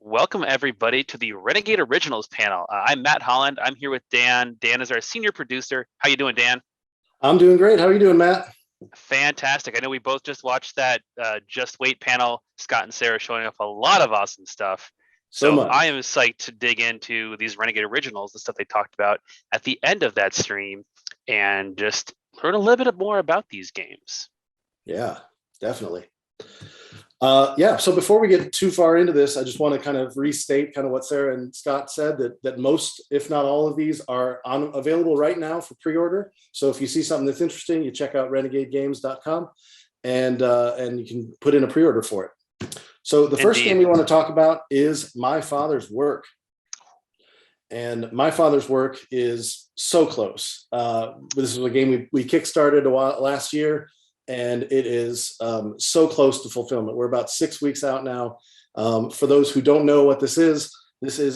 Welcome everybody to the Renegade Originals panel. I'm Matt Holland. I'm here with Dan. Dan is our senior producer. How you doing, Dan? I'm doing great. How are you doing, Matt? Fantastic. I know we both just watched that Just Wait panel. Scott and Sarah showing off a lot of awesome stuff. So So I much. am psyched to dig into these Renegade Originals, the stuff they talked about at the end of that stream, and just learn a little bit more about these games. Yeah, definitely. Yeah, so before we get too far into this, I just want to kind of restate kind of what Sarah and Scott said, that most, if not all of these, are available right now for pre-order. So if you see something that's interesting, you check out renegadegames.com and you can put in a pre-order for it. So the first game we want to talk about is My Father's Work. And My Father's Work is so close. This is a game we kickstarted last year, and it is so close to fulfillment. We're about 6 weeks out now. For those who don't know what this is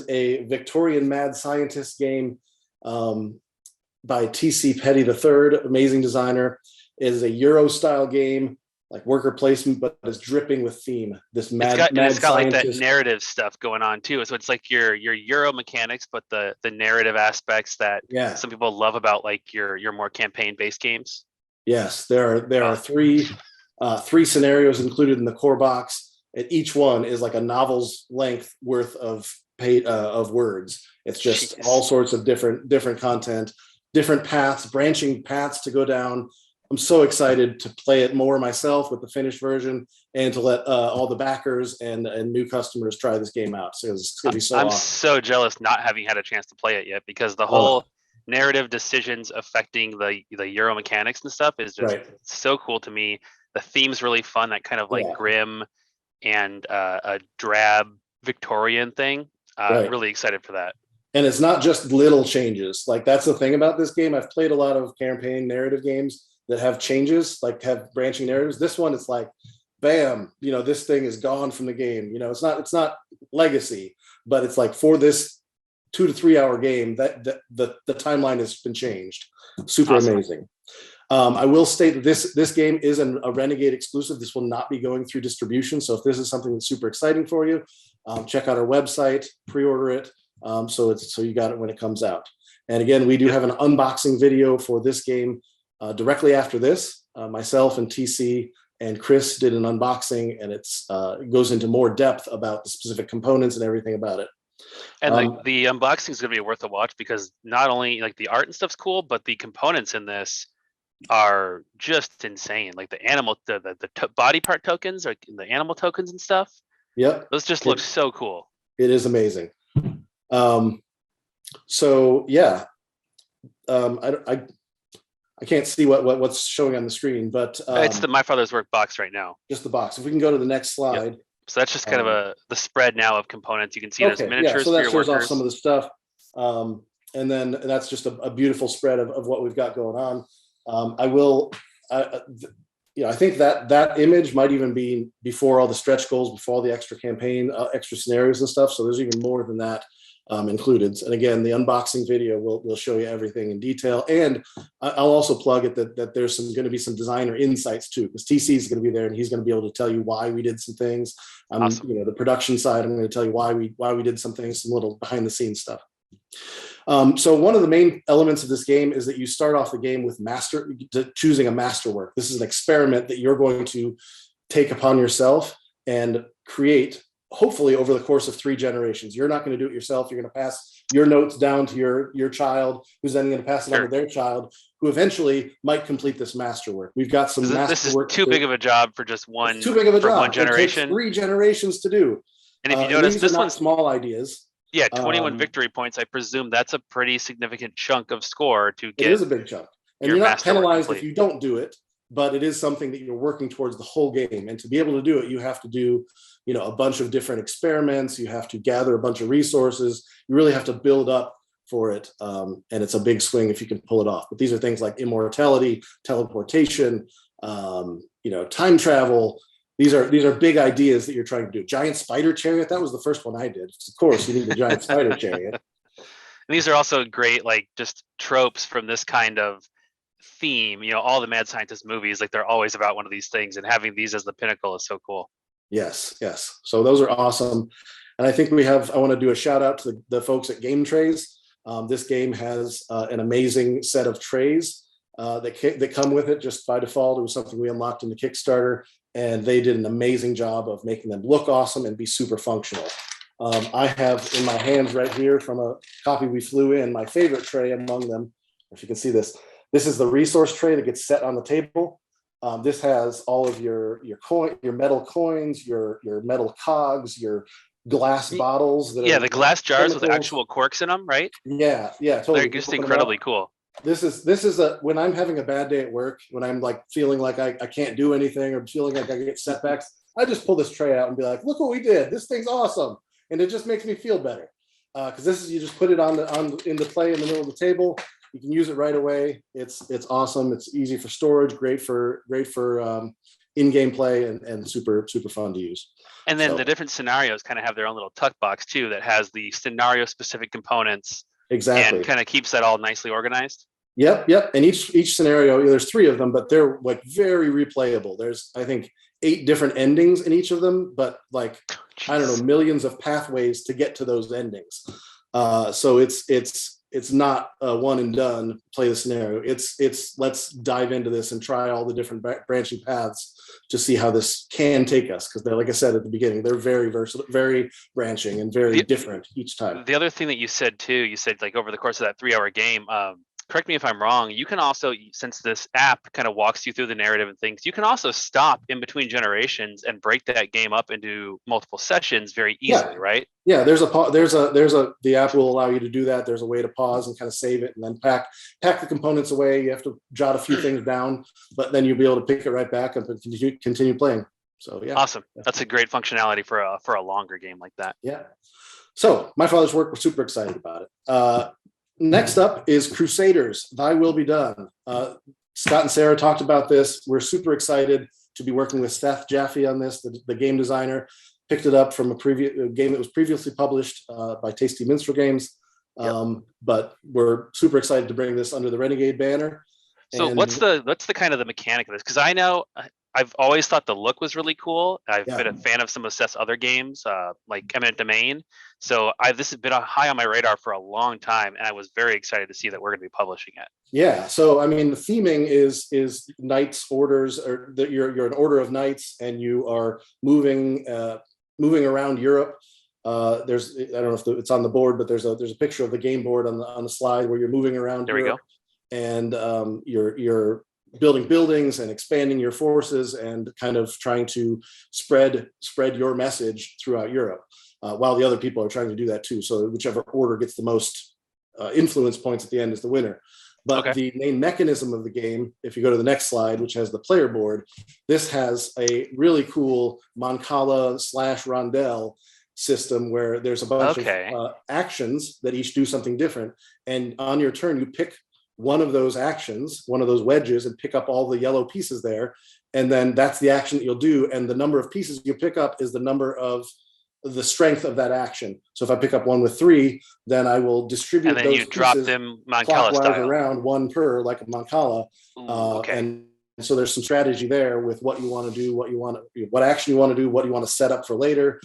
a Victorian mad scientist game by T.C. Petty III, amazing designer. It is a Euro-style game, like worker placement, but it's dripping with theme. This mad It's got like that scientist. narrative stuff going on too. So it's like your Euro mechanics, but the narrative aspects that some people love about like your more campaign-based games. Yes, there are three scenarios included in the core box, and each one is like a novel's length worth of words. It's just all sorts of different content, different paths, branching paths to go down. I'm so excited to play it more myself with the finished version, and to let all the backers and new customers try this game out. So it's gonna be so awesome. I'm so jealous not having had a chance to play it yet, because the whole narrative decisions affecting the Euro mechanics and stuff is just so cool to me. The theme's really fun, that kind of like grim and a drab Victorian thing. Really excited for that. And it's not just little changes. Like, that's the thing about this game. I've played a lot of campaign narrative games that have changes, like have branching narratives. This one, it's like, bam, this thing is gone from the game. It's not legacy, but it's like, for this 2 to 3 hour game, that the timeline has been changed. Super amazing. I will state that this game is a Renegade exclusive. This will not be going through distribution. So if this is something that's super exciting for you, check out our website, pre-order it, so you got it when it comes out. And again, we do have an unboxing video for this game directly after this. Myself and TC and Chris did an unboxing, and it goes into more depth about the specific components and everything about it. And the unboxing is going to be worth a watch, because not only like the art and stuff's cool, but the components in this are just insane. Like the animal, the body part tokens, like the animal tokens and stuff. Yep, those just look so cool. It is amazing. So yeah, I can't see what's showing on the screen, but it's the My Father's Work box right now. Just the box. If we can go to the next slide. Yep. So that's just kind of the spread now of components. You can see there's miniatures. So that for your shows workers. off some of the stuff, and then that's just a beautiful spread of what we've got going on. I think that image might even be before all the stretch goals, before all the extra campaign, extra scenarios and stuff. So there's even more than that included. And again, the unboxing video will show you everything in detail. And I'll also plug it that there's going to be some designer insights too, because TC is going to be there, and he's going to be able to tell you why we did some things. Awesome. The production side, I'm going to tell you why we did some things, some little behind the scenes stuff. So one of the main elements of this game is that you start off the game with choosing a masterwork. This is an experiment that you're going to take upon yourself and create, hopefully over the course of 3 generations. You're not going to do it yourself. You're going to pass your notes down to your child, who's then going to pass it on to their child, who eventually might complete this masterwork. We've got some masterwork. This is too big of a job for just one. Too big of a job. One generation. It takes 3 generations to do. And if you notice, this one's small ideas. Yeah, 21 victory points. I presume that's a pretty significant chunk of score to get. It is a big chunk. And you're not penalized if you don't do it, but it is something that you're working towards the whole game. And to be able to do it, you have to do, a bunch of different experiments. You have to gather a bunch of resources. You really have to build up for it. And it's a big swing if you can pull it off. But these are things like immortality, teleportation, time travel. These are big ideas that you're trying to do. Giant spider chariot. That was the first one I did. Of course, you need the giant spider chariot. And these are also great, like just tropes from this kind of theme. All the mad scientist movies, like they're always about one of these things, and having these as the pinnacle is so cool. Yes. So those are awesome. And I think I want to do a shout out to the folks at Game Trays. This game has an amazing set of trays that come with it just by default. It was something we unlocked in the Kickstarter, and they did an amazing job of making them look awesome and be super functional. I have in my hands right here from a copy we flew in, my favorite tray among them. If you can see this, this is the resource tray that gets set on the table. This has all of your metal coins, your metal cogs, your glass bottles. The glass jars with actual corks in them, right? Yeah, totally. They're just incredibly cool. This is when I'm having a bad day at work, when I'm like feeling like I can't do anything or feeling like I get setbacks, I just pull this tray out and be like, look what we did. This thing's awesome. And it just makes me feel better. Because you just put it in the play in the middle of the table. You can use it right away. It's awesome. It's easy for storage, great for in-game play, and super fun to use. And then the different scenarios kind of have their own little tuck box too that has the scenario specific components. Exactly. And kind of keeps that all nicely organized. Yep. And each scenario, there's 3 of them, but they're like very replayable. There's, I think, 8 different endings in each of them, but like, I don't know, millions of pathways to get to those endings. So it's not a one and done play the scenario. It's let's dive into this and try all the different branching paths to see how this can take us. Because they're, like I said at the beginning, they're very versatile, very branching, and very different each time. The other thing that you said like over the course of that 3-hour game, correct me if I'm wrong, you can also, since this app kind of walks you through the narrative and things, you can also stop in between generations and break that game up into multiple sessions very easily, right? Yeah, the app will allow you to do that. There's a way to pause and kind of save it and then pack the components away. You have to jot a few things down, but then you'll be able to pick it right back up and continue playing. So yeah. Awesome. That's a great functionality for a longer game like that. Yeah. So My Father's Work, we're super excited about it. Next up is Crusaders, Thy Will Be Done. Scott and Sarah talked about this. We're super excited to be working with Seth Jaffe on this, the game designer. Picked it up from a game that was previously published by Tasty Minstrel Games. But we're super excited to bring this under the Renegade banner. So what's the kind of the mechanic of this? Because I know I've always thought the look was really cool. I've been a fan of some of Seth's other games, like Eminent Domain. So this has been high on my radar for a long time, and I was very excited to see that we're going to be publishing it. Yeah. So I mean, the theming is knights orders, or that you're an order of knights, and you are moving around Europe. I don't know if it's on the board, but there's a picture of the game board on the slide where you're moving around. There Europe, we go. And you're building buildings and expanding your forces and kind of trying to spread your message throughout Europe, while the other people are trying to do that too. So whichever order gets the most influence points at the end is the winner. But the main mechanism of the game, if you go to the next slide, which has the player board, this has a really cool Mancala / Rondel system where there's a bunch of actions that each do something different. And on your turn, you pick one of those actions, one of those wedges, and pick up all the yellow pieces there. And then that's the action that you'll do. And the number of pieces you pick up is the number of the strength of that action. So if I pick up one with 3, then I will distribute and then those you drop them Mancala style around, one per, like a Mancala. And so there's some strategy there with what you want to do, what action you want to do, what you want to set up for later.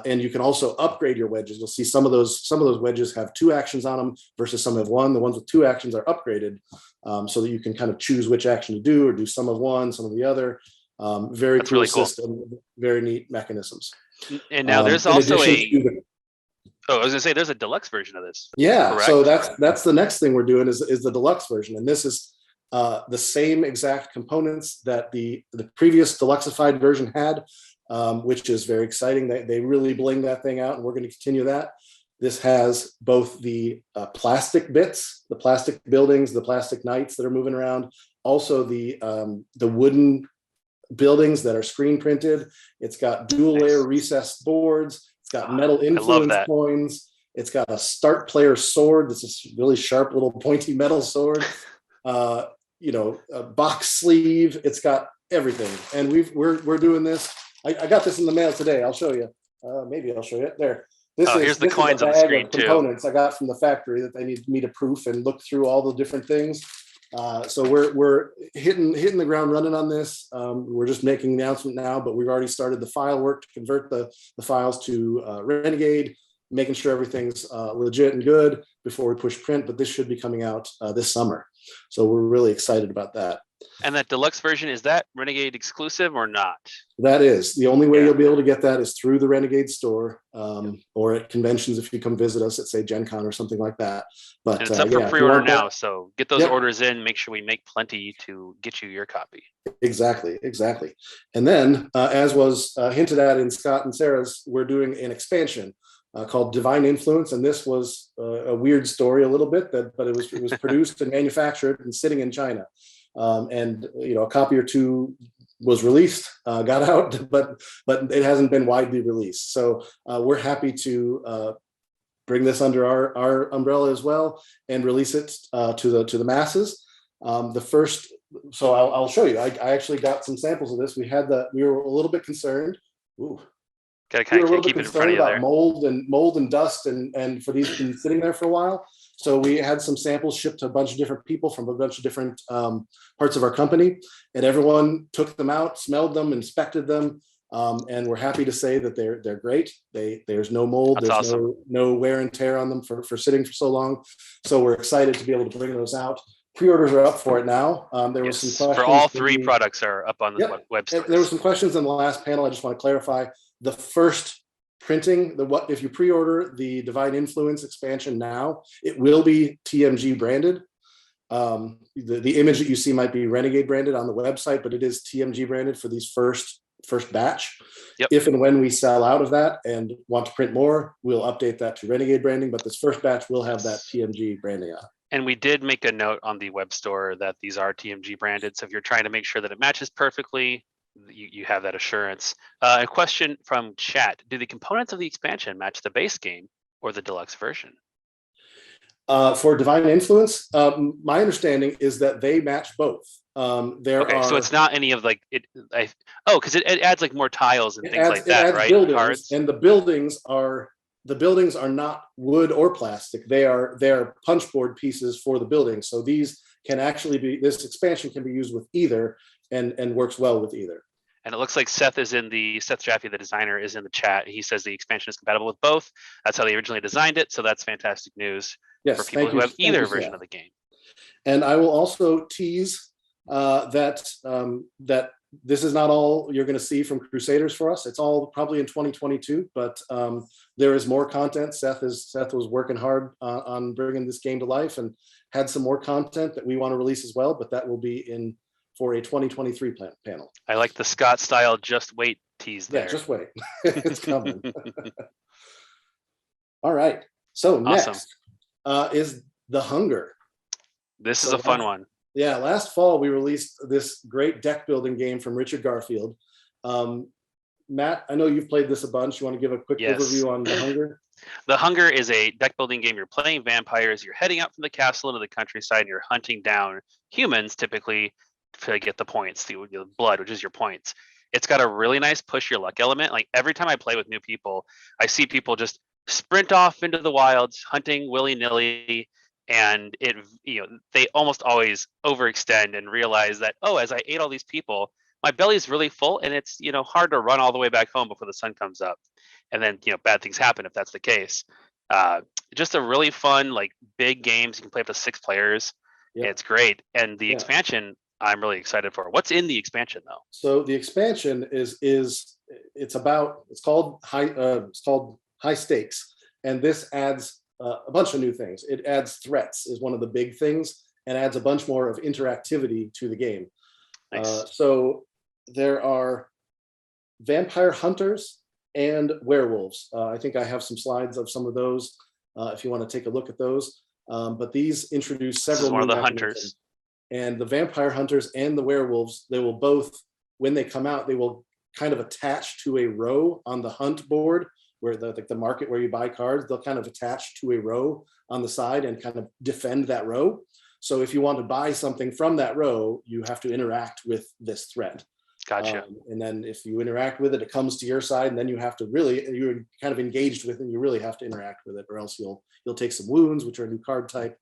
And you can also upgrade your wedges. You'll see some of those wedges have 2 actions on them versus some have 1. The ones with 2 actions are upgraded, so that you can kind of choose which action to do, or do some of one, some of the other. Very cool system, very neat mechanisms. And now there's also I was gonna say there's a deluxe version of this. Yeah, correct? So that's the next thing we're doing is the deluxe version, and this is the same exact components that the previous deluxeified version had. Which is very exciting. They really bling that thing out, and we're going to continue that. This has both the plastic bits, the plastic buildings, the plastic knights that are moving around, also the wooden buildings that are screen printed. It's got dual layer recessed boards. It's got metal influence coins. It's got a start player sword. This is really sharp little pointy metal sword. A box sleeve. It's got everything, and we're doing this. I got this in the mail today. I'll show you. Maybe I'll show you. There. Here's the coins on the screen too. Components I got from the factory that they need me to proof and look through all the different things. So we're hitting the ground running on this. We're just making the announcement now, but we've already started the file work to convert the files to Renegade, making sure everything's legit and good before we push print. But this should be coming out this summer, so we're really excited about that. And that deluxe version, is that Renegade exclusive or not? That is the only way you'll be able to get that is through the Renegade store, or at conventions if you come visit us at, say, Gen Con or something like that. But and it's up for pre-order now, so get those orders in. Make sure we make plenty to get you your copy. Exactly. And then, as was hinted at in Scott and Sarah's, we're doing an expansion called Divine Influence, and this was a weird story a little bit, but it was produced and manufactured and sitting in China. And a copy or two was released, got out, but it hasn't been widely released. So we're happy to bring this under our umbrella as well and release it to the masses. The first, so I'll show you. I actually got some samples of this. We were a little bit concerned. Ooh. Gotta kind of keep it in front of you there. Mold and dust and for these been sitting there for a while. So we had some samples shipped to a bunch of different people from a bunch of different parts of our company, and everyone took them out, smelled them, inspected them, and we're happy to say that they're great. There's no mold. That's there's awesome. no wear and tear on them for sitting for so long. So we're excited to be able to bring those out. Pre-orders are up for it now. There were some questions. For all three products are up on the website. There were some questions in the last panel. I just want to clarify. The first printing, if you pre-order the Divine Influence expansion now, it will be TMG branded. The image that you see might be Renegade branded on the website, but it is TMG branded for these first batch. Yep. If and when we sell out of that and want to print more, we'll update that to Renegade branding, but this first batch will have that TMG branding on. And we did make a note on the web store that these are TMG branded. So if you're trying to make sure that it matches perfectly, you have that assurance. A question from chat: do the components of the expansion match the base game or the deluxe version? For Divine Influence, my understanding is that they match both. So it's not any of because it adds like more tiles and things like that, right? Buildings, and the buildings are not wood or plastic. They are punchboard pieces for the building. So these can actually be, this expansion can be used with either and works well with either. And it looks like Seth Jaffe, the designer, is in the chat. He says the expansion is compatible with both. That's how they originally designed it. So that's fantastic news for people who have either version of the game. And I will also tease that this is not all you're going to see from Crusaders for us. It's all probably in 2022, but there is more content. Seth was working hard on bringing this game to life and had some more content that we want to release as well, but that will be for a 2023 panel. I like the Scott style just wait tease there. Yeah, just wait. It's coming. All right. So next is The Hunger. This is a fun one. Yeah, last fall we released this great deck building game from Richard Garfield. Matt, I know you've played this a bunch. You want to give a quick overview on The Hunger? The Hunger is a deck building game. You're playing vampires. You're heading out from the castle into the countryside, and you're hunting down humans, typically, to get the points, the blood, which is your points. It's got a really nice push your luck element. Like every time I play with new people, I see people just sprint off into the wilds, hunting willy-nilly, and they almost always overextend and realize that, as I ate all these people, my belly's really full, and it's hard to run all the way back home before the sun comes up. And then bad things happen if that's the case. Just a really fun, big games. You can play up to 6 players. Yeah. It's great. And the expansion, I'm really excited for. What's in the expansion though? So the expansion it's called High Stakes, and this adds a bunch of new things. It adds threats is one of the big things, and adds a bunch more of interactivity to the game. Nice. So there are vampire hunters and werewolves. I think I have some slides of some of those if you want to take a look at those. But these introduce several. One of the hunters. And the vampire hunters and the werewolves, they will both, when they come out, they will kind of attach to a row on the hunt board, where the market where you buy cards, they'll kind of attach to a row on the side and kind of defend that row. So if you want to buy something from that row, you have to interact with this threat. Gotcha. And then if you interact with it, it comes to your side, and then you have to you're kind of engaged with it, and you really have to interact with it, or else you'll take some wounds, which are a new card type.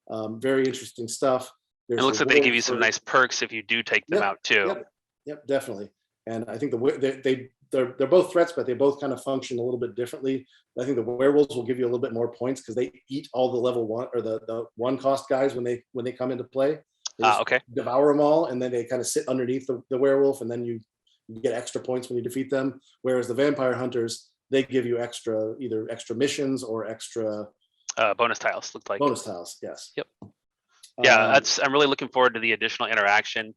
Very interesting stuff. It looks like they give you some nice perks if you do take them out too. Yep, definitely. And I think they're both threats, but they both kind of function a little bit differently. I think the werewolves will give you a little bit more points because they eat all the level 1 or the 1 cost guys when they come into play. They just devour them all, and then they kind of sit underneath the werewolf, and then you get extra points when you defeat them. Whereas the vampire hunters, they give you either extra missions or extra bonus tiles. Looked like bonus tiles. Yes. Yep. Yeah, I'm really looking forward to the additional interaction.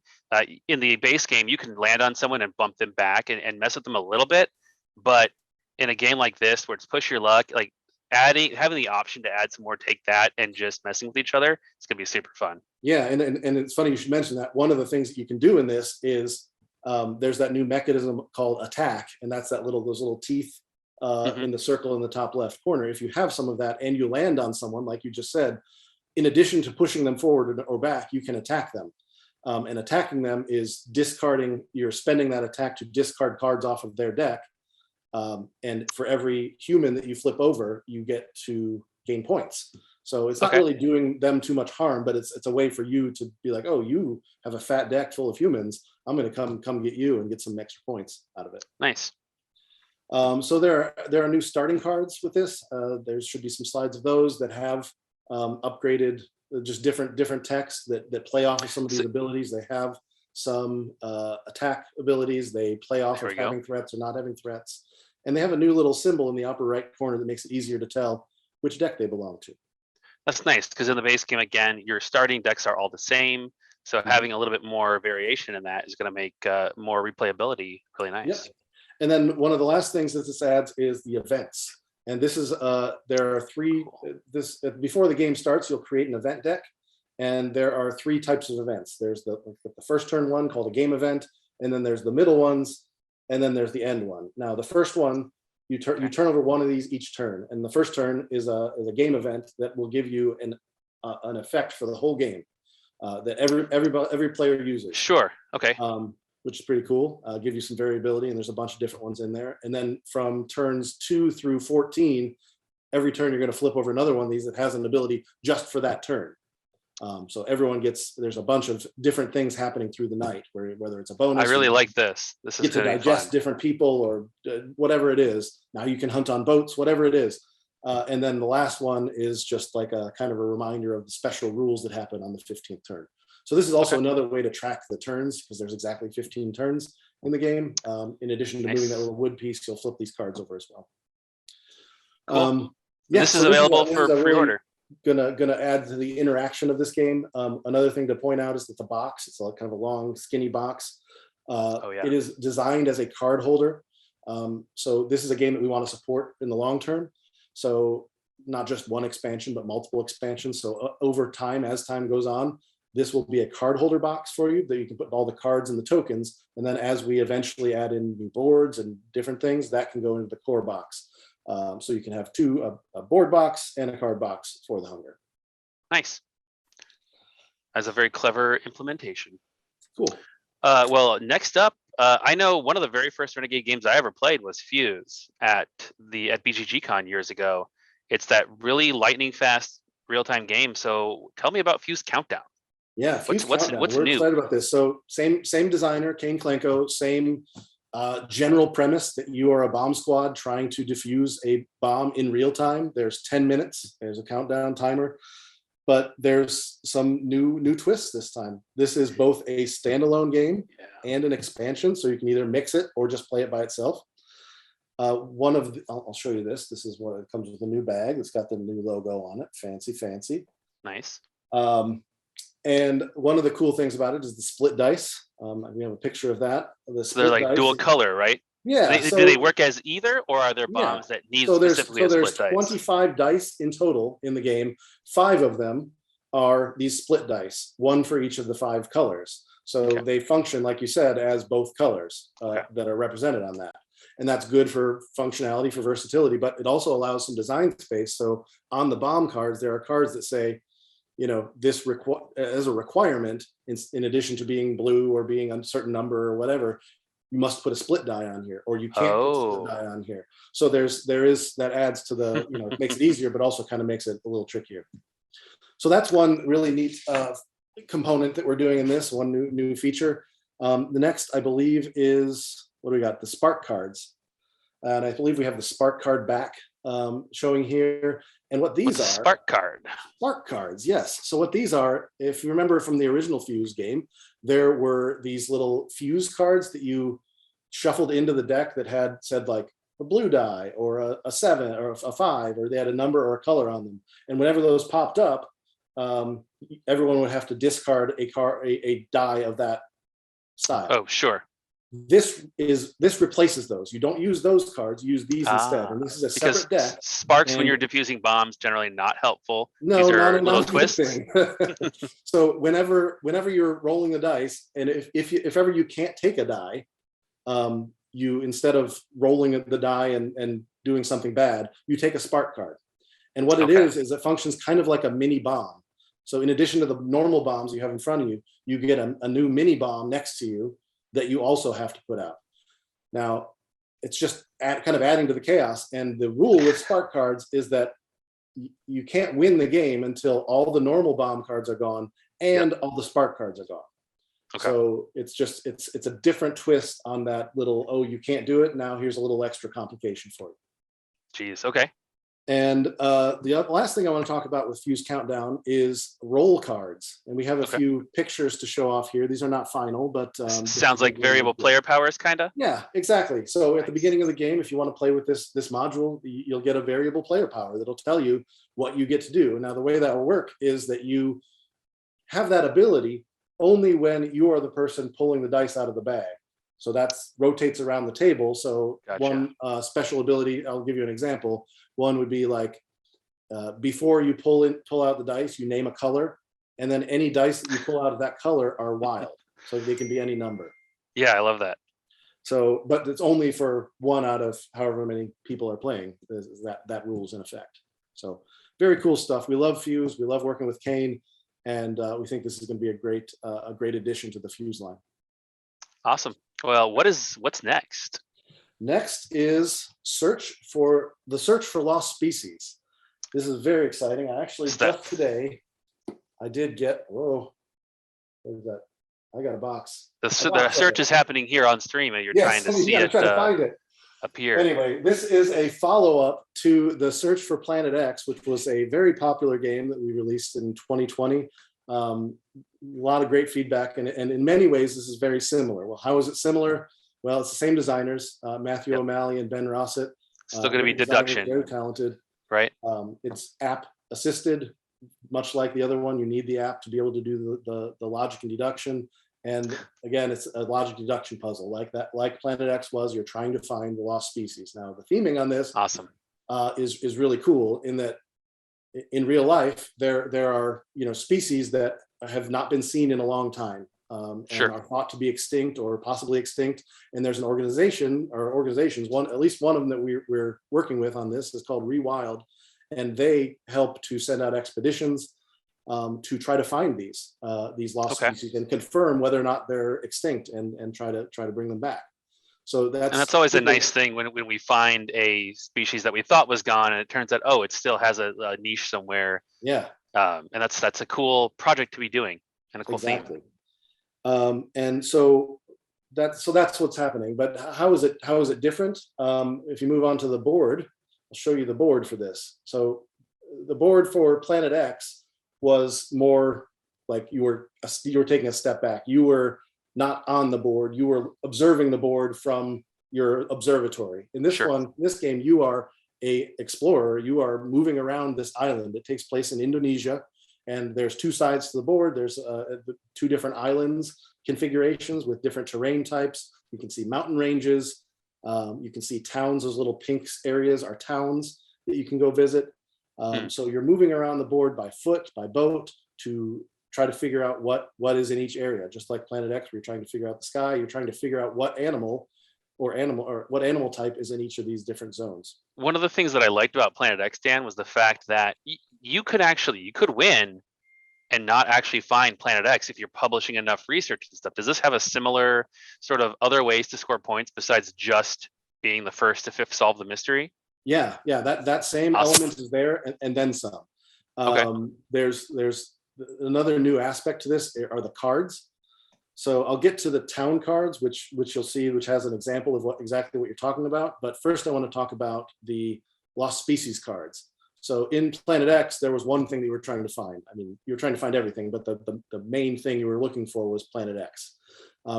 In the base game, you can land on someone and bump them back and mess with them a little bit, but in a game like this where it's push your luck, like having the option to add some more take that and just messing with each other, it's gonna be super fun. Yeah, and it's funny you should mention that. One of the things that you can do in this is there's that new mechanism called attack, and that's those little teeth in the circle in the top left corner. If you have some of that and you land on someone, like you just said, in addition to pushing them forward or back, you can attack them. And attacking them is you're spending that attack to discard cards off of their deck. And for every human that you flip over, you get to gain points. So it's not really doing them too much harm, but it's a way for you to be like, oh, you have a fat deck full of humans. I'm going to come get you and get some extra points out of it. Nice. So there are new starting cards with this. There should be some slides of those that have upgraded just different text that play off of some of these abilities. They have some attack abilities. They play off of having threats or not having threats. And they have a new little symbol in the upper right corner that makes it easier to tell which deck they belong to. That's nice, because in the base game, again, your starting decks are all the same. So having a little bit more variation in that is going to make more replayability really nice. Yep. And then one of the last things that this adds is the events. And this is there are 3. Before the game starts, you'll create an event deck, and there are 3 types of events. There's the first turn one called a game event, and then there's the middle ones, and then there's the end one. Now the first one, you turn over one of these each turn, and the first turn is a game event that will give you an effect for the whole game that every player uses. Sure. Okay. Which is pretty cool. Give you some variability, and there's a bunch of different ones in there. And then from turns 2 through 14, every turn you're going to flip over another one of these that has an ability just for that turn. So everyone there's a bunch of different things happening through the night, whether it's a bonus. I really like this. This is get to digest different people or whatever it is. Now you can hunt on boats, whatever it is. And then the last one is just like a kind of a reminder of the special rules that happen on the 15th turn. So this is also another way to track the turns, because there's exactly 15 turns in the game. In addition to moving that little wood piece, you'll flip these cards over as well. Cool. This is available for pre-order. Gonna add to the interaction of this game. Another thing to point out is that the box, it's kind of a long, skinny box. It is designed as a card holder. So this is a game that we want to support in the long term. So not just one expansion, but multiple expansions. So over time, as time goes on, this will be a card holder box for you that you can put all the cards and the tokens. And then as we eventually add in new boards and different things, that can go into the core box. So you can have a board box and a card box for the hunger. Nice. That's a very clever implementation. Cool. Well, next up, I know one of the very first Renegade games I ever played was Fuse at BGG-Con years ago. It's that really lightning fast real-time game. So tell me about Fuse Countdown. Yeah, what's We're new? excited about this. So same designer, Kane Klenko, same general premise that you are a bomb squad trying to defuse a bomb in real time. There's 10 minutes. There's a countdown timer, but there's some new twists this time. This is both a standalone game and an expansion, so you can either mix it or just play it by itself. I'll show you this. This is what it comes with, a new bag. It's got the new logo on it. Fancy. Nice. And one of the cool things about it is the split dice. We have a picture of that. So they're like dual color, right? Yeah. Do they work as either, or are there bombs that need specifically a split dice? So there's 25 dice in total in the game. 5 of them are these split dice, one for each of the 5 colors. So they function, like you said, as both colors that are represented on that. And that's good for functionality, for versatility, but it also allows some design space. So on the bomb cards, there are cards that say, this as a requirement, in addition to being blue or being a certain number or whatever, you must put a split die on here, or you can't put a split die on here. So there is that adds to the, it makes it easier, but also kind of makes it a little trickier. So that's one really neat component that we're doing in this, one new feature. The next, I believe, is, what do we got? The spark cards. And I believe we have the spark card back showing here. And what these are. Spark card? Spark cards, yes. So what these are, if you remember from the original Fuse game, there were these little Fuse cards that you shuffled into the deck that had said like a blue die or a 7 or a 5, or they had a number or a color on them. And whenever those popped up, everyone would have to discard a die of that style. Oh, sure. This replaces those. You don't use those cards, you use these instead. And this is a separate deck. Sparks, when you're diffusing bombs, generally not helpful. No, these are not little twists. So whenever you're rolling the dice, and if ever you can't take a die, you, instead of rolling the die and doing something bad, you take a spark card. And what it is it functions kind of like a mini bomb. So in addition to the normal bombs you have in front of you, you get a new mini bomb next to you that you also have to put out. Now, it's just kind of adding to the chaos. And the rule with spark cards is that you can't win the game until all the normal bomb cards are gone and all the spark cards are gone. Okay. So it's a different twist on that little, oh, you can't do it. Now here's a little extra complication for you. Jeez, okay. And the last thing I want to talk about with Fuse Countdown is roll cards. And we have a few pictures to show off here. These are not final, but sounds like variable player powers, kind of. Yeah, exactly. So at the beginning of the game, if you want to play with this module, you'll get a variable player power that'll tell you what you get to do. Now, the way that will work is that you have that ability only when you are the person pulling the dice out of the bag. So that rotates around the table. So one special ability, I'll give you an example. One would be like, before you pull out the dice, you name a color, and then any dice that you pull out of that color are wild. So they can be any number. Yeah, I love that. So, but it's only for one out of however many people are playing. That rule's in effect. So very cool stuff. We love Fuse. We love working with Kane, and we think this is going to be a great addition to the Fuse line. Awesome. Well, what's next? Next is search for lost species. This is very exciting. I actually just today, I did get, whoa, what is that? I got a box. The search is happening here on stream, and you're trying to see it, try to find it appear. Anyway, this is a follow-up to the Search for Planet X, which was a very popular game that we released in 2020. A lot of great feedback, and in many ways, this is very similar. Well, how is it similar? Well, it's the same designers, Matthew O'Malley and Ben Rossett. Still going to be deduction. Very talented. Right. It's app assisted, much like the other one. You need the app to be able to do the logic and deduction. And again, it's a logic deduction puzzle like Planet X was. You're trying to find the lost species. Now, the theming on this is really cool in that in real life, there are species that have not been seen in a long time. And are thought to be extinct or possibly extinct. And there's an organization or organizations, at least one of them that we're working with on this is called Rewild, and they help to send out expeditions to try to find these lost species and confirm whether or not they're extinct and try to bring them back. So that's always a nice thing when we find a species that we thought was gone and it turns out, oh, it still has a niche somewhere. Yeah. And that's a cool project to be doing and a cool theme. And so that's what's happening. But how is it different? If you move on to the board, I'll show you the board for this. So the board for Planet X was more like you were taking a step back. You were not on the board. You were observing the board from your observatory. In this game, you are a explorer. You are moving around this island. It takes place in Indonesia. And there's two sides to the board. There's two different islands configurations with different terrain types. You can see mountain ranges. You can see towns. Those little pink areas are towns that you can go visit. So you're moving around the board by foot, by boat, to try to figure out what is in each area. Just like Planet X, where you're trying to figure out the sky. You're trying to figure out what animal type is in each of these different zones. One of the things that I liked about Planet X, Dan, was the fact that you could win and not actually find Planet X if you're publishing enough research and stuff. Does this have a similar sort of other ways to score points besides just being the first to solve the mystery? Yeah, that same element is there and then some. There's another new aspect to this are the cards. So I'll get to the town cards, which you'll see, which has an example of exactly what you're talking about. But first I want to talk about the lost species cards. So in Planet X, there was one thing that you were trying to find. I mean, you were trying to find everything, but the main thing you were looking for was Planet X.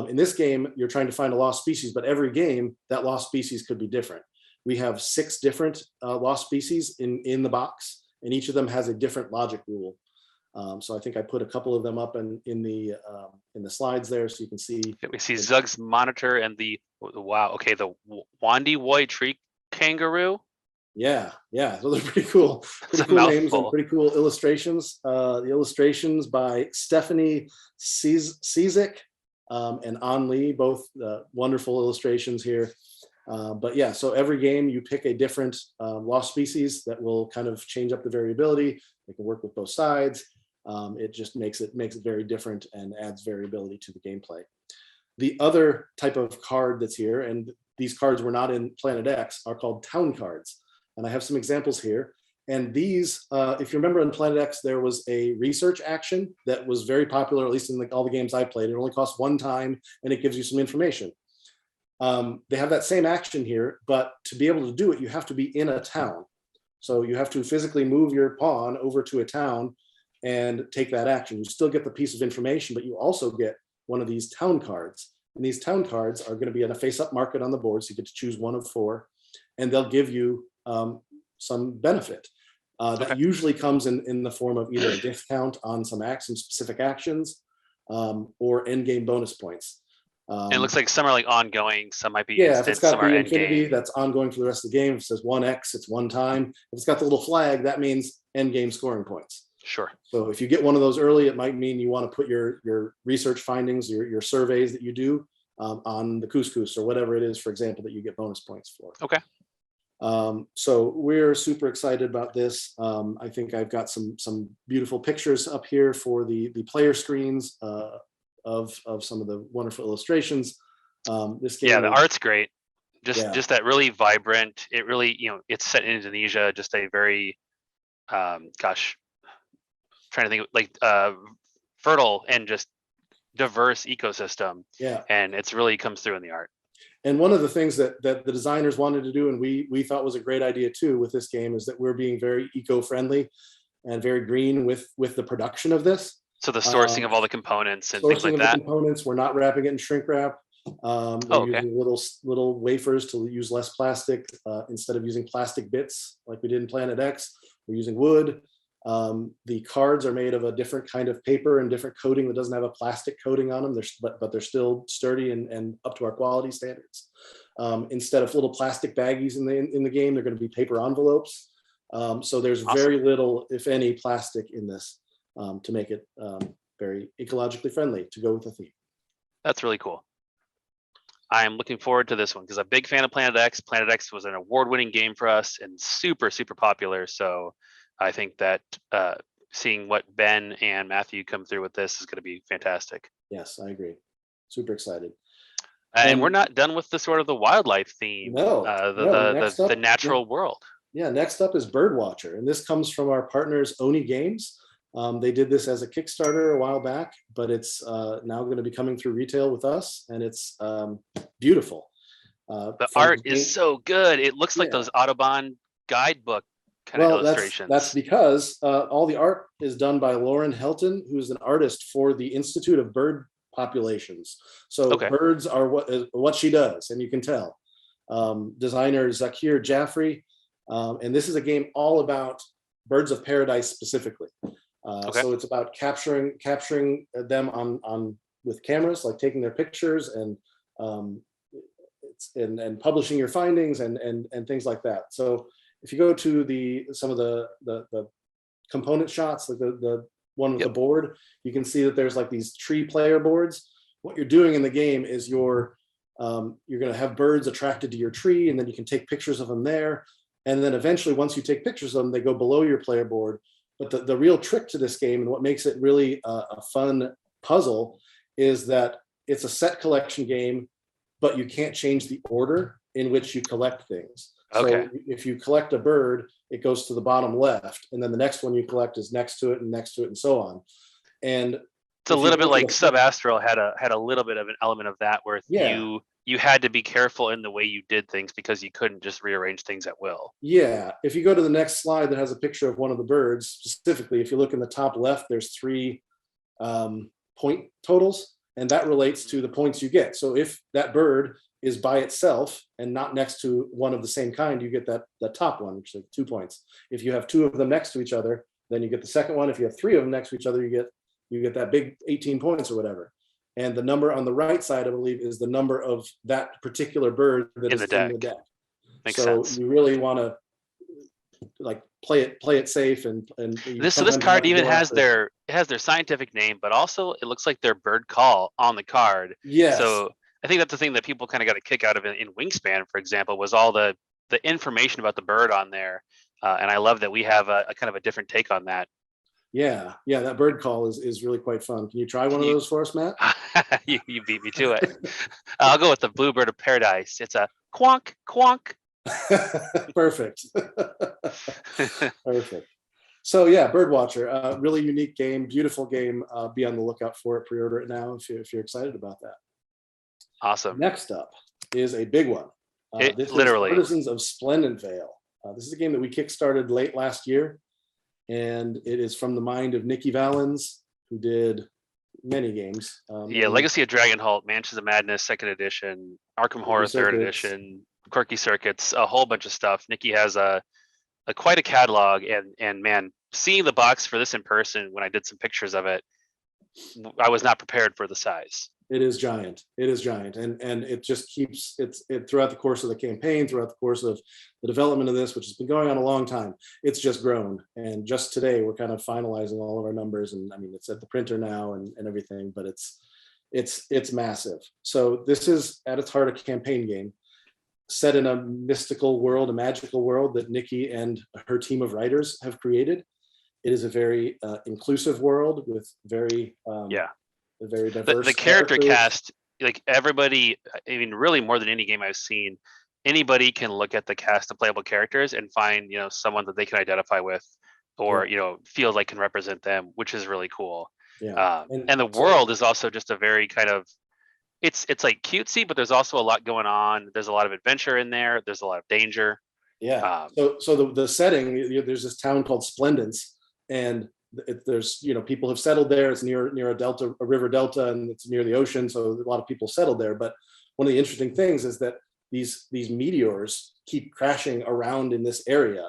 In this game, you're trying to find a lost species, but every game, that lost species could be different. We have 6 different lost species in the box, and each of them has a different logic rule. So I think I put a couple of them up in the slides there, so you can see. We see Zug's monitor and the Wandy Woi tree kangaroo. Yeah, so they're pretty cool. Pretty cool names and pretty cool illustrations. The illustrations by Stephanie Cizek and An Lee, both wonderful illustrations here. But yeah, so every game you pick a different lost species that will kind of change up the variability. They can work with both sides. It just makes it very different and adds variability to the gameplay. The other type of card that's here, and these cards were not in Planet X, are called town cards. And I have some examples here. And these, if you remember in Planet X, there was a research action that was very popular, at least in all the games I played. It only costs 1 time and it gives you some information. They have that same action here, but to be able to do it, you have to be in a town. So you have to physically move your pawn over to a town and take that action. You still get the piece of information, but you also get one of these town cards. And these town cards are going to be in a face-up market on the board, so you get to choose one of 4, and they'll give you some benefit. That usually comes in the form of either a discount on some specific actions, or end-game bonus points. It looks like some are like ongoing, some might be if it's got the infinity, that's ongoing for the rest of the game. If it says 1x, it's 1 time. If it's got the little flag, that means end-game scoring points. Sure. So if you get one of those early, it might mean you want to put your research findings, your surveys that you do on the couscous or whatever it is, for example, that you get bonus points for. Okay. So we're super excited about this. I think I've got some beautiful pictures up here for the player screens of some of the wonderful illustrations. This game, the art's great. Just that really vibrant. It really, it's set in Indonesia. Just a very, trying to think, like fertile and just diverse ecosystem. Yeah, and it's really comes through in the art. And one of the things that the designers wanted to do, and we thought was a great idea too with this game, is that we're being very eco-friendly and very green with the production of this. So the sourcing of all the components and things like that. The components, we're not wrapping it in shrink wrap. We're using little wafers to use less plastic. Instead of using plastic bits like we did in Planet X, we're using wood. The cards are made of a different kind of paper and different coating that doesn't have a plastic coating on them. But they're still sturdy and up to our quality standards. Instead of little plastic baggies in the game, they're going to be paper envelopes. So there's very little, if any, plastic in this to make it very ecologically friendly to go with the theme. That's really cool. I am looking forward to this one because I'm a big fan of Planet X. Planet X was an award-winning game for us and super, super popular. So I think that seeing what Ben and Matthew come through with this is going to be fantastic. Yes, I agree. Super excited. And we're not done with the sort of the wildlife theme. No, the natural world. Yeah, next up is Birdwatcher, and this comes from our partners Oni Games. They did this as a Kickstarter a while back, but it's now going to be coming through retail with us, and it's beautiful. The art is so good. It looks like those Audubon guidebook kind of illustrations. That's because all the art is done by Lauren Helton, who's an artist for the Institute of Bird Populations. So birds are what she does, and you can tell. Designer Zakir Jaffrey, and this is a game all about birds of paradise specifically. So it's about capturing them on with cameras, like taking their pictures and publishing your findings and things like that. So if you go to some of the component shots, like the one with the board, you can see that there's like these tree player boards. What you're doing in the game is you're going to have birds attracted to your tree, and then you can take pictures of them there. And then eventually, once you take pictures of them, they go below your player board. But the real trick to this game, and what makes it really a fun puzzle, is that it's a set collection game, but you can't change the order in which you collect things. So if you collect a bird, it goes to the bottom left, and then the next one you collect is next to it and so on. And it's a little bit like Sub-Astral had a little bit of an element of that, where you had to be careful in the way you did things because you couldn't just rearrange things at will. Yeah, if you go to the next slide that has a picture of one of the birds, specifically, if you look in the top left, there's 3 point totals, and that relates to the points you get. So if that bird is by itself and not next to one of the same kind, you get that top one, which is like 2 points. If you have 2 of them next to each other, then you get the second one. If you have 3 of them next to each other, you get that big 18 points or whatever. And the number on the right side, I believe, is the number of that particular bird that is in the deck. Makes sense. You really want to like play it safe, and this card even has their scientific name, but also it looks like their bird call on the card. Yes. So I think that's the thing that people kind of got a kick out of in Wingspan, for example, was all the information about the bird on there. And I love that we have a kind of a different take on that. Yeah, that bird call is really quite fun. Can you try one of those for us, Matt? you beat me to it. I'll go with the bluebird of paradise. It's a quonk, quonk. Perfect. Perfect. So yeah, Birdwatcher, really unique game, beautiful game. Be on the lookout for it. Pre-order it now if you're excited about that. Awesome. Next up is a big one. This literally is Artisans of Splendent Vale. This is a game that we kickstarted late last year, and it is from the mind of Nikki Valens, who did many games. Legacy of Dragonholt, Mansions of Madness, 2nd edition, Arkham Horror, 3rd edition, Quirky Circuits, a whole bunch of stuff. Nikki has a quite a catalog, and man, seeing the box for this in person when I did some pictures of it, I was not prepared for the size. It is giant. And it just keeps it throughout the course of the campaign, throughout the course of the development of this, which has been going on a long time. It's just grown. And just today we're kind of finalizing all of our numbers. And I mean, it's at the printer now and everything, but it's massive. So this is at its heart a campaign game set in a mystical world, a magical world that Nikki and her team of writers have created. It is a very inclusive world with very very diverse. The character cast, like everybody, I mean, really more than any game I've seen, anybody can look at the cast of playable characters and find, someone that they can identify with, or feel like can represent them, which is really cool. Yeah. And the world is also just a very kind of, it's like cutesy, but there's also a lot going on. There's a lot of adventure in there. There's a lot of danger. Yeah. So the setting, there's this town called Splendent, and there's people have settled there. It's near a river delta, and it's near the ocean, so a lot of people settled there. But one of the interesting things is that these meteors keep crashing around in this area,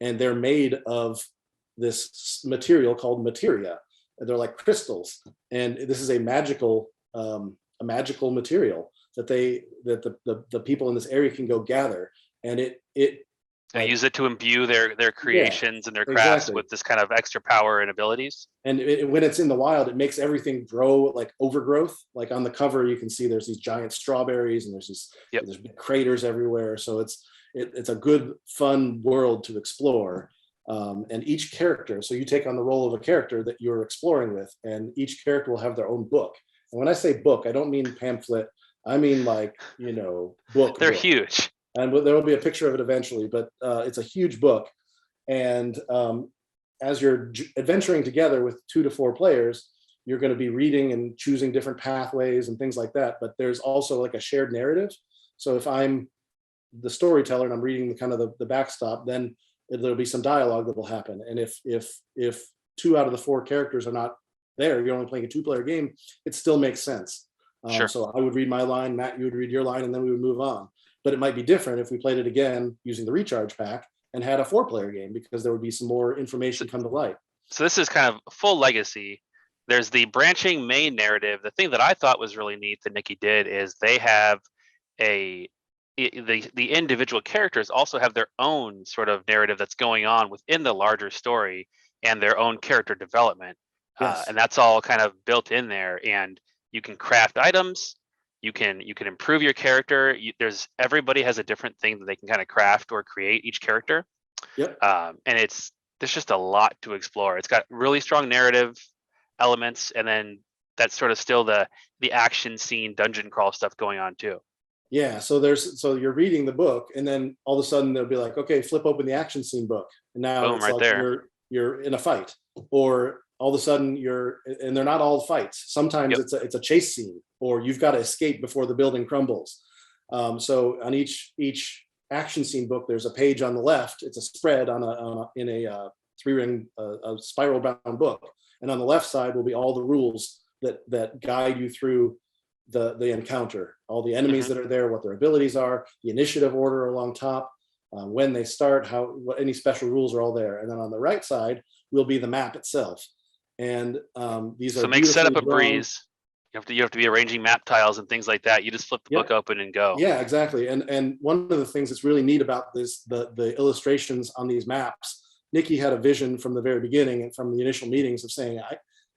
and they're made of this material called materia, and they're like crystals, and this is a magical material that the people in this area can go gather, and it they use it to imbue their creations and their crafts with this kind of extra power and abilities. And when it's in the wild, it makes everything grow like overgrowth. Like on the cover, you can see there's these giant strawberries, and there's big craters everywhere. So it's a good, fun world to explore. And each character, so you take on the role of a character that you're exploring with, and each character will have their own book. And when I say book, I don't mean pamphlet. I mean book. They're huge. And there will be a picture of it eventually, but it's a huge book. And as you're adventuring together with 2 to 4 players, you're going to be reading and choosing different pathways and things like that. But there's also like a shared narrative. So if I'm the storyteller and I'm reading the backstop, then there'll be some dialogue that will happen. And if 2 out of the 4 characters are not there, you're only playing a 2-player game, it still makes sense. Sure. So I would read my line, Matt, you would read your line, and then we would move on. But it might be different if we played it again using the recharge pack and had a 4-player game, because there would be some more information come to light. So this is kind of full legacy. There's the branching main narrative. The thing that I thought was really neat that Nikki did is they have the individual characters also have their own sort of narrative that's going on within the larger story and their own character development. Yes. And that's all kind of built in there. And you can craft items. You can improve your character. Everybody has a different thing that they can kind of craft or create, each character. Yep. And there's just a lot to explore. It's got really strong narrative elements, and then that's sort of still the action scene dungeon crawl stuff going on too. Yeah. So you're reading the book, and then all of a sudden they'll be like, okay, flip open the action scene book, and now Boom, it's right like there. you're in a fight, or all of a sudden and they're not all fights. Sometimes it's a chase scene, or you've got to escape before the building crumbles. So on each action scene book, there's a page on the left. It's a spread in a 3-ring spiral bound book, and on the left side will be all the rules that guide you through the encounter, all the enemies that are there, what their abilities are, the initiative order along top, when they start, any special rules are all there. And then on the right side will be the map itself. And these are, so make setup a breeze. You have to be arranging map tiles and things like that. You just flip the book open and go. Yeah, exactly. And one of the things that's really neat about this, the illustrations on these maps, Nikki had a vision from the very beginning and from the initial meetings of saying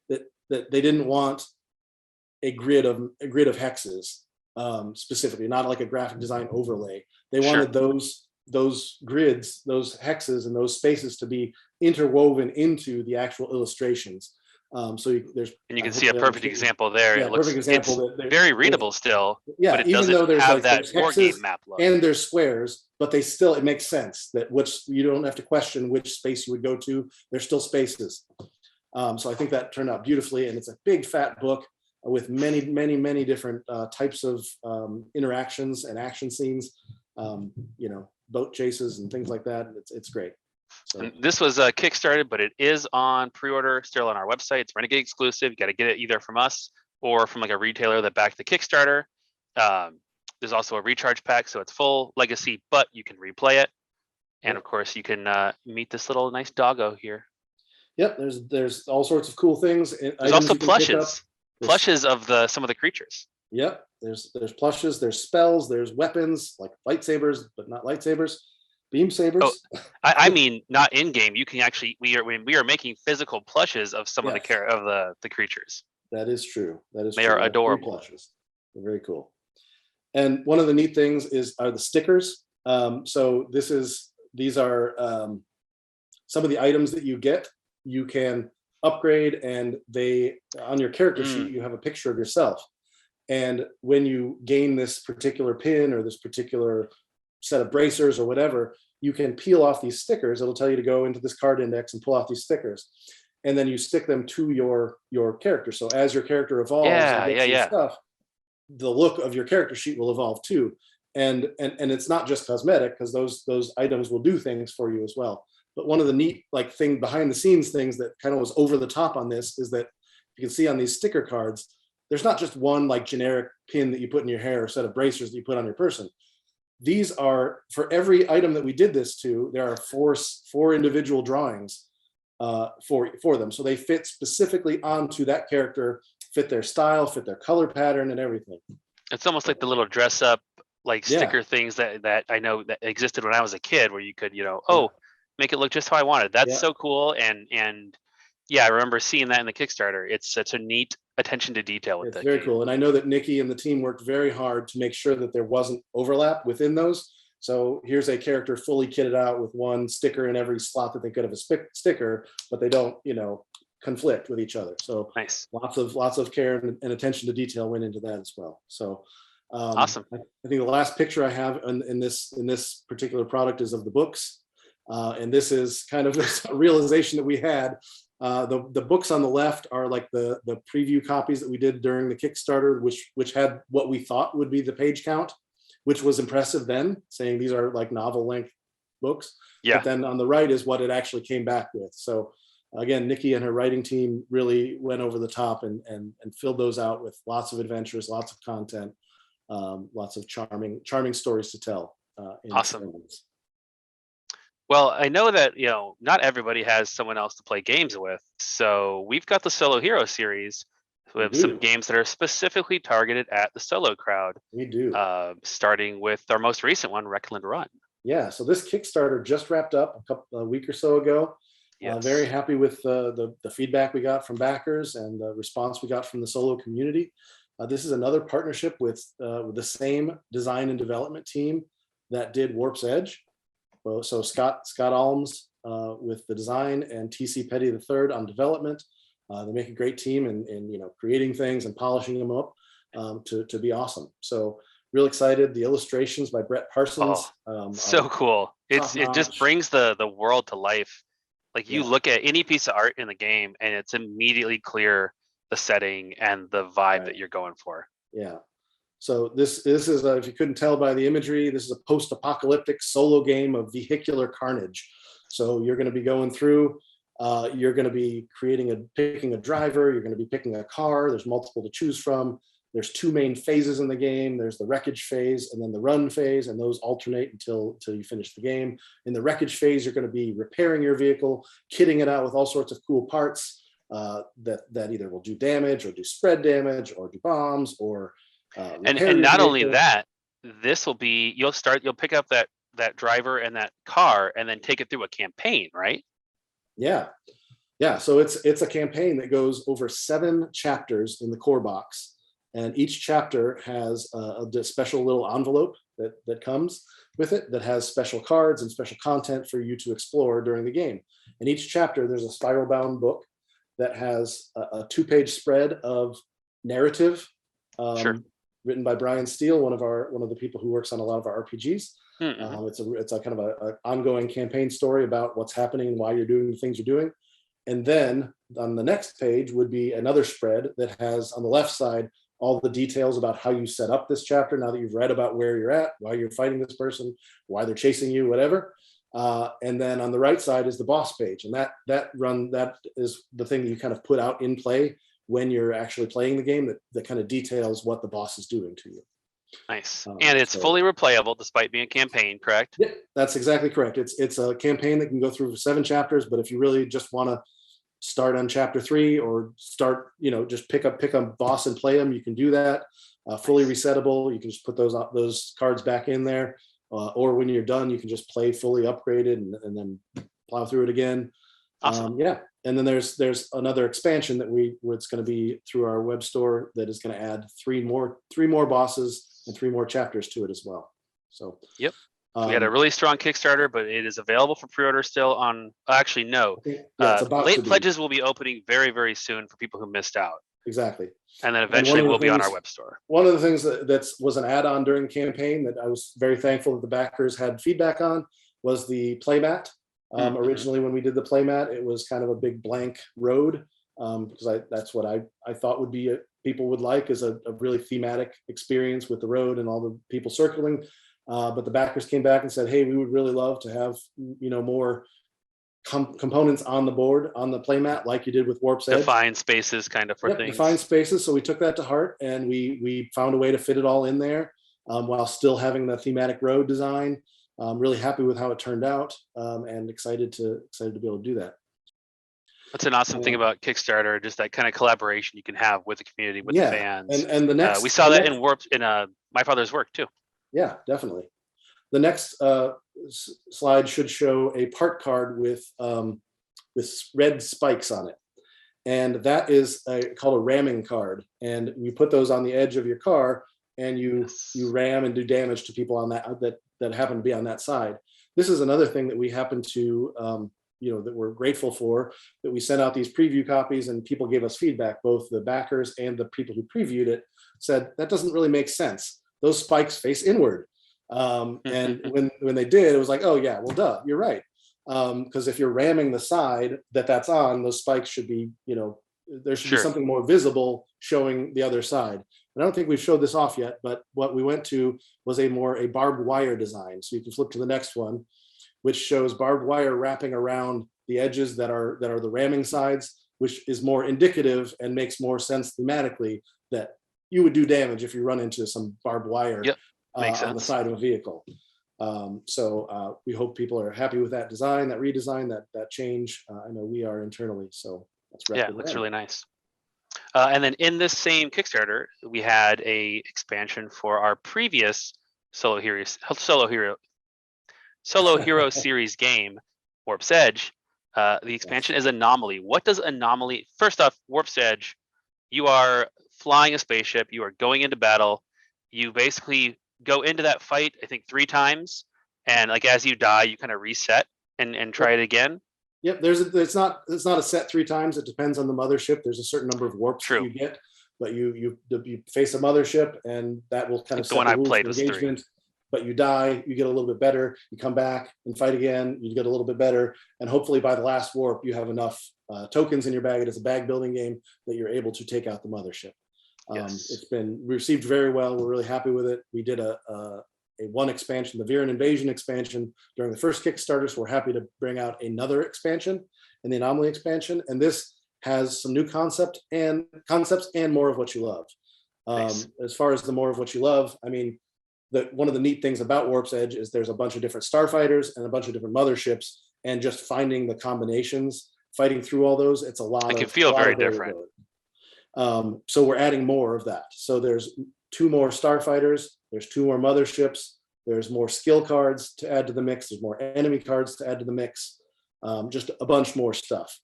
that they didn't want a grid of hexes, specifically, not like a graphic design overlay. They wanted those grids, those hexes, and those spaces to be interwoven into the actual illustrations. So you can see a perfect example there. Yeah, it looks, perfect example. It's very readable still. Yeah, but it even doesn't though there's have that war game hexes map look. And there's squares, but it makes sense that you don't have to question which space you would go to. There's still spaces. So I think that turned out beautifully, and it's a big fat book with many, many, many different types of interactions and action scenes. Boat chases and things like that. It's great. So. And this was Kickstarted, but it is on pre-order still on our website. It's Renegade exclusive. You got to get it either from us or from like a retailer that backed the Kickstarter. There's also a recharge pack, so it's full legacy, but you can replay it. And of course, you can meet this little nice doggo here. Yep, there's all sorts of cool things. There's also plushes of some of the creatures. Yep, there's plushes, there's spells, there's weapons like lightsabers, but not lightsabers. Beam sabers. Oh, I mean, not in game. You can actually we are making physical plushes of some of the creatures. That is true. They are adorable. Plushes. They're very cool. And one of the neat things are the stickers. So these are some of the items that you get. You can upgrade, and on your character sheet you have a picture of yourself. And when you gain this particular pin or this particular set of bracers or whatever, you can peel off these stickers. It'll tell you to go into this card index and pull off these stickers, and then you stick them to your character. So as your character evolves stuff, the look of your character sheet will evolve too. And it's not just cosmetic, because those items will do things for you as well. But one of the neat thing behind the scenes things that kind of was over the top on this is that you can see on these sticker cards, there's not just one generic pin that you put in your hair or set of bracers that you put on your person. These are, for every item that we did this to, there are four individual drawings for them. So they fit specifically onto that character, fit their style, fit their color pattern and everything. It's almost like the little dress up sticker things that I know that existed when I was a kid, where you could, make it look just how I wanted. That's so cool. And I remember seeing that in the Kickstarter. It's such a neat attention to detail with that. It's very cool. And I know that Nikki and the team worked very hard to make sure that there wasn't overlap within those. So here's a character fully kitted out with one sticker in every slot that they could have a sticker, but they don't, conflict with each other. So nice. Lots of care and attention to detail went into that as well. So awesome. I think the last picture I have in this particular product is of the books. And this is kind of a realization that we had. The books on the left are like the preview copies that we did during the Kickstarter, which had what we thought would be the page count, which was impressive then, saying these are novel length books. Yeah. But then on the right is what it actually came back with. So again, Nikki and her writing team really went over the top and filled those out with lots of adventures, lots of content, lots of charming stories to tell. Awesome. Well, I know that, not everybody has someone else to play games with. So we've got the Solo Hero series with some games that are specifically targeted at the solo crowd. We do. Starting with our most recent one, Wreckland Run. Yeah, so this Kickstarter just wrapped up a week or so ago. Yes. Very happy with the feedback we got from backers and the response we got from the solo community. This is another partnership with the same design and development team that did Warp's Edge. So Scott Alms with the design and TC Petty III on development. They make a great team in creating things and polishing them up to be awesome. So real excited. The illustrations by Brett Parsons. So cool. It just brings the world to life. Like you look at any piece of art in the game and it's immediately clear the setting and the vibe that you're going for. Yeah. So this is, if you couldn't tell by the imagery, this is a post-apocalyptic solo game of vehicular carnage. So you're going to be going through, you're going to be picking a driver, you're going to be picking a car, there's multiple to choose from. There's 2 main phases in the game. There's the wreckage phase and then the run phase, and those alternate until you finish the game. In the wreckage phase, you're going to be repairing your vehicle, kitting it out with all sorts of cool parts that either will do damage or do spread damage or do bombs or and not only that, this will be, you'll pick up that driver and that car and then take it through a campaign, right? Yeah. So it's a campaign that goes over 7 chapters in the core box, and each chapter has a special little envelope that comes with it that has special cards and special content for you to explore during the game. In each chapter, there's a spiral bound book that has a 2-page spread of narrative. Written by Brian Steele, one of the people who works on a lot of our RPGs. It's a kind of a ongoing campaign story about what's happening and why you're doing the things you're doing. And then on the next page would be another spread that has on the left side all the details about how you set up this chapter now that you've read about where you're at, why you're fighting this person, why they're chasing you, whatever. And then on the right side is the boss page, and that is the thing that you kind of put out in play when you're actually playing the game, that kind of details what the boss is doing to you. Nice. And it's fully replayable despite being a campaign, correct? Yeah, that's exactly correct. It's a campaign that can go through 7 chapters, but if you really just want to start on chapter 3 or start, just pick a boss and play them, you can do that. Fully resettable. You can just put those cards back in there. Or when you're done, you can just play fully upgraded and then plow through it again. Awesome. And then there's another expansion that it's going to be through our web store that is going to add 3 more bosses and 3 more chapters to it as well. So yep, we had a really strong Kickstarter, but it is available for pre-order still on. Actually, no. Late pledges will be opening very, very soon for people who missed out. Exactly. And then eventually we'll be on our web store. One of the things that was an add-on during the campaign that I was very thankful that the backers had feedback on was the playmat. Originally, when we did the playmat, it was kind of a big blank road because that's what I thought would be people would like is a really thematic experience with the road and all the people circling. But the backers came back and said, "Hey, we would really love to have more components on the board on the playmat like you did with Warp's Edge. Defined spaces, kind of for things. Defined spaces. So we took that to heart and we found a way to fit it all in there while still having the thematic road design. I'm really happy with how it turned out and excited to be able to do that. That's an awesome thing about Kickstarter, just that kind of collaboration you can have with the community, with the fans. And the next we saw that in My Father's Work too. Yeah, definitely. The next slide should show a part card with red spikes on it, and that is called a ramming card. And you put those on the edge of your car, and you ram and do damage to people on that happen to be on that side. This is another thing that we happen to that we're grateful for, that we sent out these preview copies and people gave us feedback, both the backers and the people who previewed it said that doesn't really make sense. Those spikes face inward. And when they did, it was like, oh yeah, well duh, you're right. Because if you're ramming the side that's on, those spikes should be, there should be something more visible showing the other side. And I don't think we've showed this off yet, but what we went to was a barbed wire design. So you can flip to the next one, which shows barbed wire wrapping around the edges that are the ramming sides, which is more indicative and makes more sense thematically that you would do damage if you run into some barbed wire on the side of a vehicle. So we hope people are happy with that design, that redesign, that change. I know we are internally, so that's it looks really nice. And then in this same Kickstarter, we had a expansion for our previous Solo Hero series game, Warp's Edge. The expansion is Anomaly. What does Anomaly? First off, Warp's Edge, you are flying a spaceship. You are going into battle. You basically go into that fight, I think 3 times, and like as you die, you kind of reset and try it again. Yep, it's not a set 3 times. It depends on the mothership. There's a certain number of warps that you get, but you face a mothership, and that will kind of set the rules of engagement. but you die, you get a little bit better, you come back and fight again, you get a little bit better, and hopefully by the last warp, you have enough tokens in your bag. It is a bag building game that you're able to take out the mothership. It's been received very well. We're really happy with it. We did a one expansion, the Viren Invasion expansion, during the first Kickstarter, so we're happy to bring out another expansion and the Anomaly expansion, and this has some new concepts and more of what you love. Nice. As far as the more of what you love, I mean, one of the neat things about Warp's Edge is there's a bunch of different starfighters and a bunch of different motherships, and just finding the combinations, fighting through all those, it's a lot. It can feel very different. So we're adding more of that. So there's 2 more starfighters, there's 2 more motherships, there's more skill cards to add to the mix, there's more enemy cards to add to the mix, just a bunch more stuff.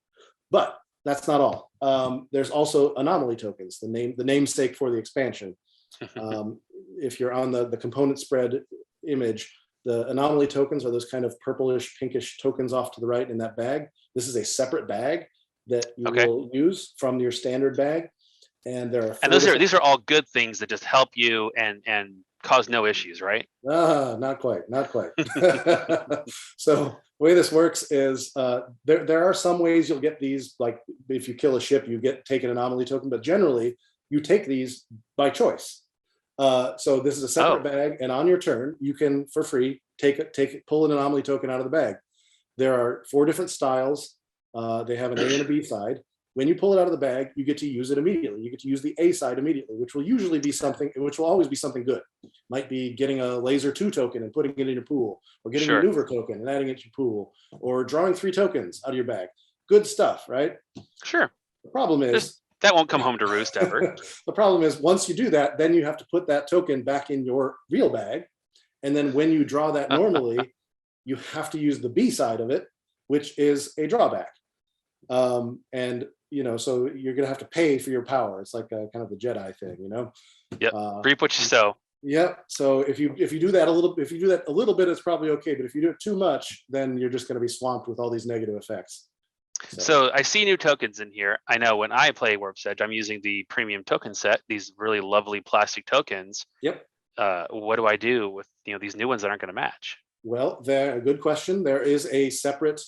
But that's not all. There's also Anomaly tokens, the namesake for the expansion. If you're on the component spread image, the Anomaly tokens are those kind of purplish, pinkish tokens off to the right in that bag. This is a separate bag that you will use from your standard bag. And there are these are all good things that just help you and cause no issues, right? Not quite. So the way this works is there are some ways you'll get these, like if you kill a ship, you take an Anomaly token, but generally you take these by choice. So this is a separate bag, and on your turn, you can, for free, pull an Anomaly token out of the bag. There are 4 different styles. They have an A and a B side. When you pull it out of the bag, you get to use it immediately. You get to use the A side immediately, which will always be something good. Might be getting a laser 2 token and putting it in your pool, or getting a maneuver token and adding it to your pool, or drawing 3 tokens out of your bag. Good stuff, right? Sure. The problem is that won't come home to roost ever. The problem is once you do that, then you have to put that token back in your real bag. And then when you draw that normally, you have to use the B side of it, which is a drawback. And so you're gonna have to pay for your power. It's like kind of the Jedi thing, Yep. Reap what you sow. Yeah. So if you do that a little bit, it's probably okay. But if you do it too much, then you're just gonna be swamped with all these negative effects. So I see new tokens in here. I know when I play Warp's Edge, I'm using the premium token set, these really lovely plastic tokens. Yep. What do I do with these new ones that aren't going to match? Well, a good question. There is a separate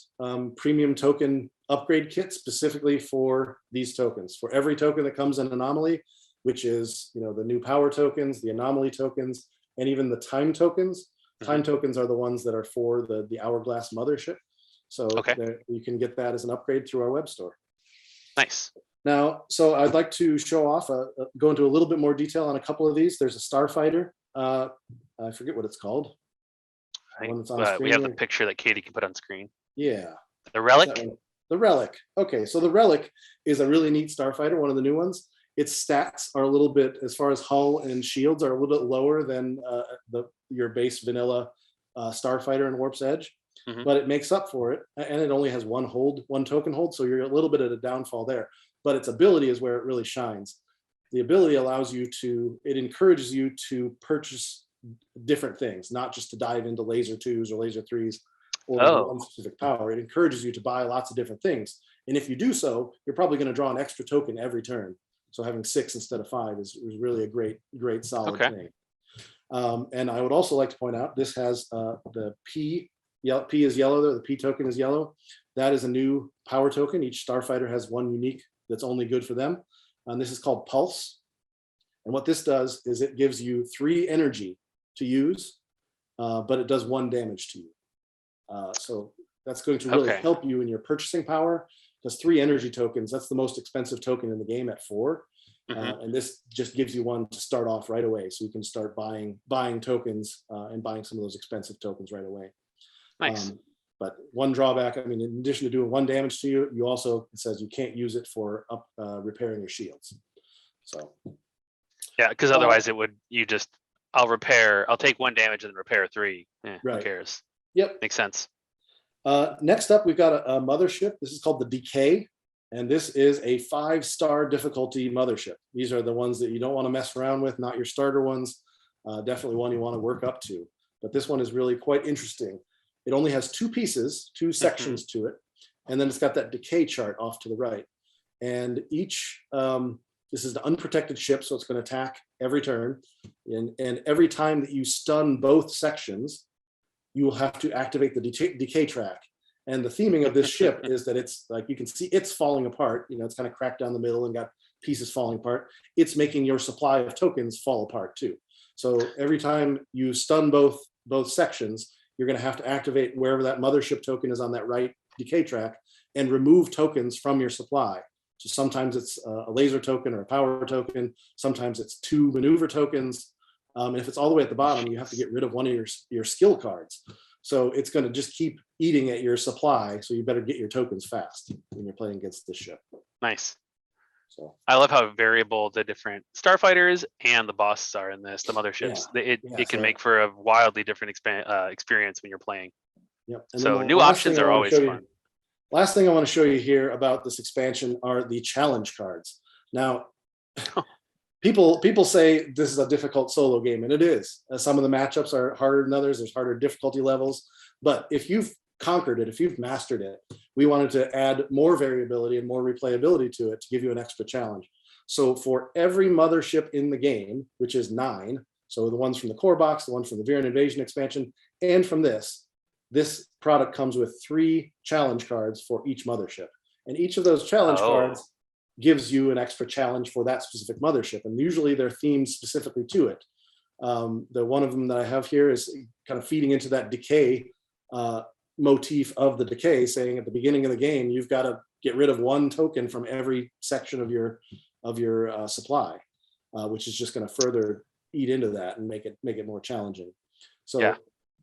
premium token upgrade kit specifically for these tokens. For every token that comes in Anomaly, which is the new power tokens, the Anomaly tokens, and even the time tokens. Time tokens are the ones that are for the Hourglass mothership. So you can get that as an upgrade through our web store. Nice. Now, so I'd like to show off, go into a little bit more detail on a couple of these. There's a starfighter. I forget what it's called. We have the picture that Katie can put on screen. Yeah. The Relic? The Relic. Okay, so the Relic is a really neat starfighter, one of the new ones. Its stats are a little bit, as far as hull and shields, are a little bit lower than your base vanilla starfighter in Warp's Edge. But it makes up for it, and it only has one token hold, so you're a little bit at a downfall there. But its ability is where it really shines. The ability it encourages you to purchase different things, not just to dive into laser 2s or laser 3s or one specific power. It encourages you to buy lots of different things. And if you do so, you're probably going to draw an extra token every turn. So having 6 instead of 5 is really a great solid thing. And I would also like to point out, this has the P is yellow there, the P token is yellow. That is a new power token. Each starfighter has one unique that's only good for them. And this is called Pulse. And what this does is it gives you 3 energy to use, but it does 1 damage to you. So that's going to really help you in your purchasing power, because 3 energy tokens, that's the most expensive token in the game at 4. And this just gives you 1 to start off right away. So you can start buying tokens and buying some of those expensive tokens right away. Nice. But one drawback, I mean, in addition to doing 1 damage to you, it says you can't use it for repairing your shields. So yeah, because otherwise I'll take 1 damage and then repair 3. Who cares? Yep. Makes sense. Next up, we've got a mothership. This is called the Decay, and this is a 5-star difficulty mothership. These are the ones that you don't want to mess around with, not your starter ones. Definitely one you want to work up to. But this one is really quite interesting. It only has 2 pieces, 2 sections to it, and then it's got that decay chart off to the right. And each This is the unprotected ship, so it's going to attack every turn. And every time that you stun both sections, you will have to activate the decay track. And the theming of this ship is that it's like, you can see it's falling apart. You know, it's kind of cracked down the middle and got pieces falling apart. It's making your supply of tokens fall apart too. So every time you stun both sections, you're going to have to activate wherever that mothership token is on that right decay track and remove tokens from your supply. So sometimes it's a laser token or a power token. Sometimes it's 2 maneuver tokens. And if it's all the way at the bottom, you have to get rid of one of your skill cards. So it's going to just keep eating at your supply. So you better get your tokens fast when you're playing against this ship. Nice. So I love how variable the different starfighters and the bosses are in this, the motherships. It can make for a wildly different experience when you're playing. Yep. So new options are always fun. Last thing I want to show you here about this expansion are the challenge cards. Now, people say this is a difficult solo game, and it is. Some of the matchups are harder than others. There's harder difficulty levels. But if you've conquered it, if you've mastered it, we wanted to add more variability and more replayability to it to give you an extra challenge. So for every mothership in the game, which is 9, so the ones from the core box, the ones from the Viren Invasion expansion, and from this product comes with 3 challenge cards for each mothership. And each of those challenge cards gives you an extra challenge for that specific mothership. And usually they're themed specifically to it. The one of them that I have here is kind of feeding into that decay motif of the decay, saying at the beginning of the game, you've got to get rid of 1 token from every section of your supply, which is just going to further eat into that and make it more challenging. So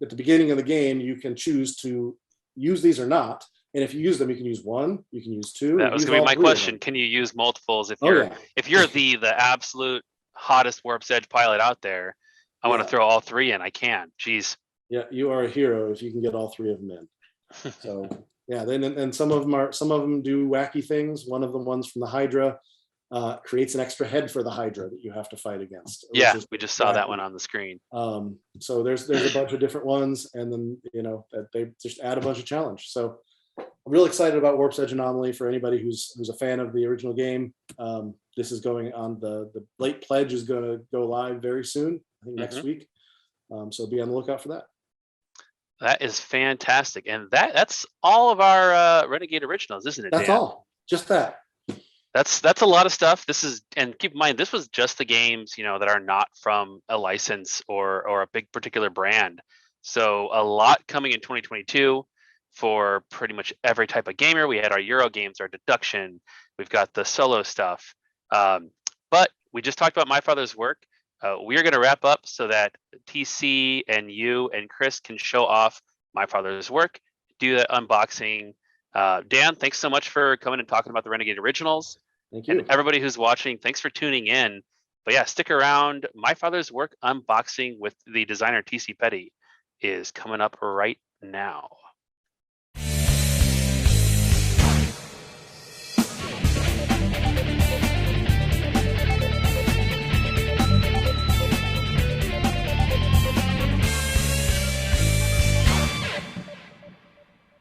at the beginning of the game, you can choose to use these or not. And if you use them, you can use 1, you can use 2. That was going to be my question. Can you use multiples if you're the absolute hottest Warp's Edge pilot out there? I want to throw all 3 in. I can. Jeez. Yeah, you are a hero if you can get all 3 of them in. So yeah, then some of them do wacky things. One of the ones from the Hydra creates an extra head for the Hydra that you have to fight against. Yeah, we just saw that one on the screen. So there's a bunch of different ones, and then they just add a bunch of challenge. So I'm really excited about Warp's Edge Anomaly for anybody who's a fan of the original game. This is going on the late pledge is going to go live very soon, I think next week. So be on the lookout for that. That is fantastic, and that's all of our Renegade Originals, isn't it? That's Dan? all. Just that. That's a lot of stuff. This is, and keep in mind, this was just the games that are not from a license or a big particular brand. So a lot coming in 2022 for pretty much every type of gamer. We had our Euro games, our deduction. We've got the solo stuff. But we just talked about My Father's Work. We are going to wrap up so that TC and you and Chris can show off My Father's Work, do the unboxing. Dan, thanks so much for coming and talking about the Renegade Originals. Thank you. And everybody who's watching, thanks for tuning in. But yeah, stick around. My Father's Work unboxing with the designer TC Petty is coming up right now.